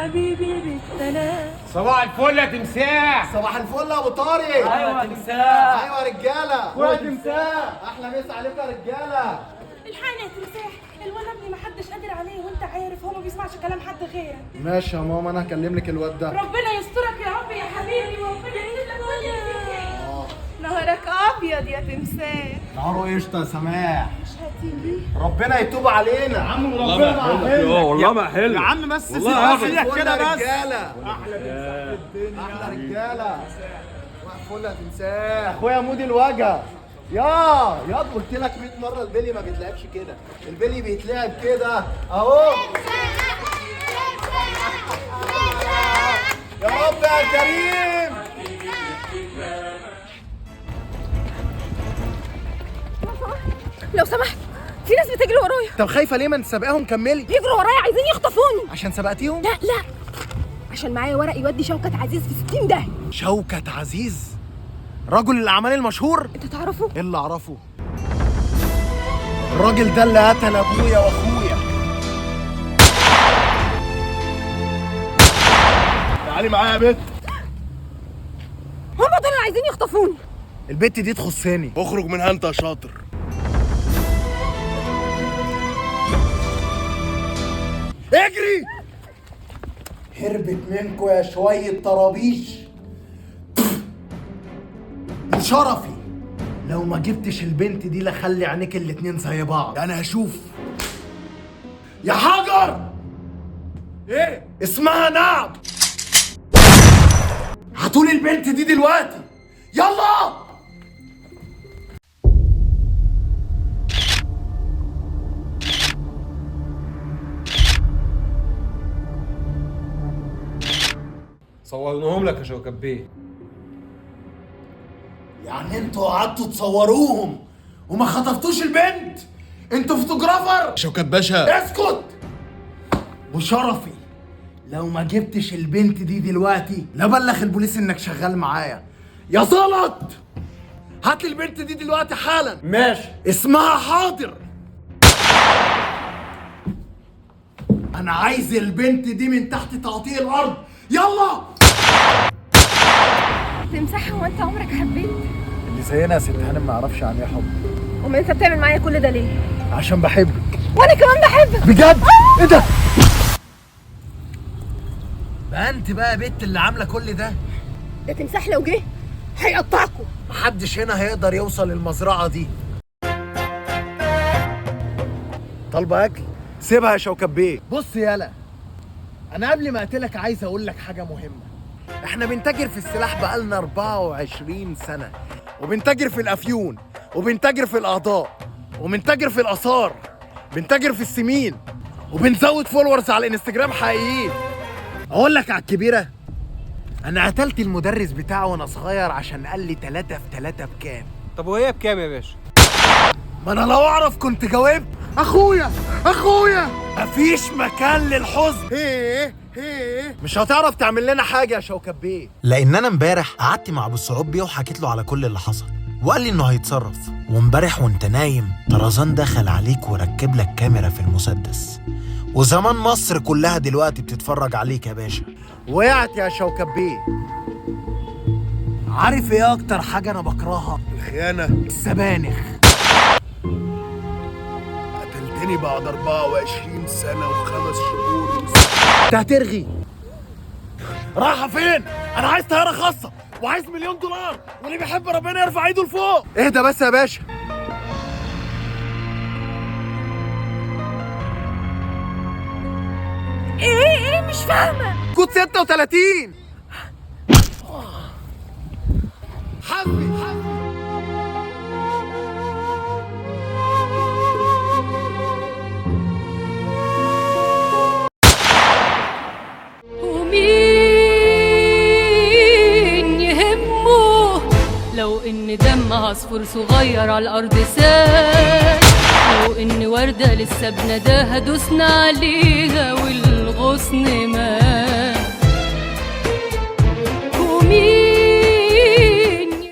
حبيبي بالسلام. صباح الفل يا تمساح. صباح الفل يا ابو طارق. ايوه تمساح. ايوه يا رجاله. يا تمساح. احلى مسا عليكم يا رجاله. الحقني يا تمساح، الولد ابني محدش قادر عليه وانت عارف هو ما بيسمعش كلام حد غيرك. ماشي يا ماما، انا هكلم لك الواد ده. ربنا يسترك يا رب يا حبيبي وربنا يكتب لك كل اللي فيك. نهارك ابيض يا تمساح. نهاره قشطه يا سماح. مش هتيجي. ربنا يتوب علينا. يا عم ربنا والله والله ما حلو يا عم بس والله سيبك كده بس. رجاله احلى رجاله. فل يا تمساح. اخويا مودي الوجه. يا قلت لك 100 مره البلي ما بيتلعبش كده، البلي بيتلعب كده اهو. يا رب يا كريم. لو سمحت، في ناس بتجري ورايا. طب خايفه ليه؟ ما انت سابقاهم كملي. بيجروا ورايا عايزين يخطفوني. عشان سبقتيهم؟ لا عشان معايا ورق يودي شوكت عزيز في 60 داهيه. شوكت عزيز رجل الاعمال المشهور؟ انت تعرفه؟ ايه اللي اعرفه؟ الراجل ده اللي قتل ابويا واخويا. تعالي معايا يا بت. هم دول اللي عايزين يخطفوني. البت دي تخصني. اخرج منها انت يا شاطر. اجري. هربت منكوا يا شوية طرابيش. بشرفي لو ما جبتش البنت دي لخلي عينيك الاتنين زي بعض. انا هشوف. يا حجر. ايه اسمها؟ نعم. هاتولي البنت دي دلوقتي يلا. صورناهم لك يا شوكت بيه. يعني انتوا قعدتوا تصوروهم وما خطفتوش البنت؟ انتوا فوتوغرافر؟ شوكت باشا اسكت. وشرفي لو ما جبتش البنت دي دلوقتي لبلغ البوليس انك شغال معايا. يا زلط هات لي البنت دي دلوقتي حالا. ماشي. اسمها حاضر. انا عايز البنت دي من تحت تقطيع الارض يلا. تمساح، هو انت عمرك حبيت؟ اللي زينا يا ست هانم ما يعرفش عن ايه حب. امال انت بتعمل معايا كل ده ليه؟ عشان بحبك. وانا كمان بحبك. بجد؟ ايه ده؟ بقى انت بقى يا بت اللي عامله كل ده؟ ده تمساح لو جه هيقطعكوا. محدش هنا هيقدر يوصل المزرعه دي. طالبه اكل؟ سيبها يا شوكت بيه. بص يالا، انا قبل ما اقتلك عايز اقول لك حاجه مهمه. احنا بنتاجر في السلاح بقالنا 24 سنه، وبنتاجر في الافيون، وبنتاجر في الاعضاء، وبنتاجر في الاثار، بنتاجر في السمين، وبنزود فولورز على الانستجرام حقيقيين. اقول لك على الكبيره، انا قتلت المدرس بتاعه وانا صغير عشان قال لي 3 في 3 بكام. طب وهي بكام يا باشا؟ ما انا لو اعرف كنت جاوبت. اخويا مفيش مكان للحزن. مش هتعرف تعمل لنا حاجه يا شوكت بيه. لان انا امبارح قعدت مع ابو الصعود بيه وحكيت له على كل اللي حصل، وقال لي انه هيتصرف. وامبارح وانت نايم طرزان دخل عليك وركب لك كاميرا في المسدس، وزمان مصر كلها دلوقتي بتتفرج عليك يا باشا. وقعت يا شوكت بيه. عارف ايه اكتر حاجه انا بكرهها؟ الخيانة. السبانخ. قتلتني بعد 24 سنة و5 شهور. انت هترغي. رايحه فين؟ انا عايز طياره خاصه وعايز $1,000,000، واللي بيحب ربنا يرفع ايده لفوق. اهدى بس يا باشا. ايه مش فاهمه. كود 36. حبي ومين يهمه لو ان دم عصفور صغير على الارض سال، لو ان ورده لسه بنداها دوسنا عليها والغصن مات.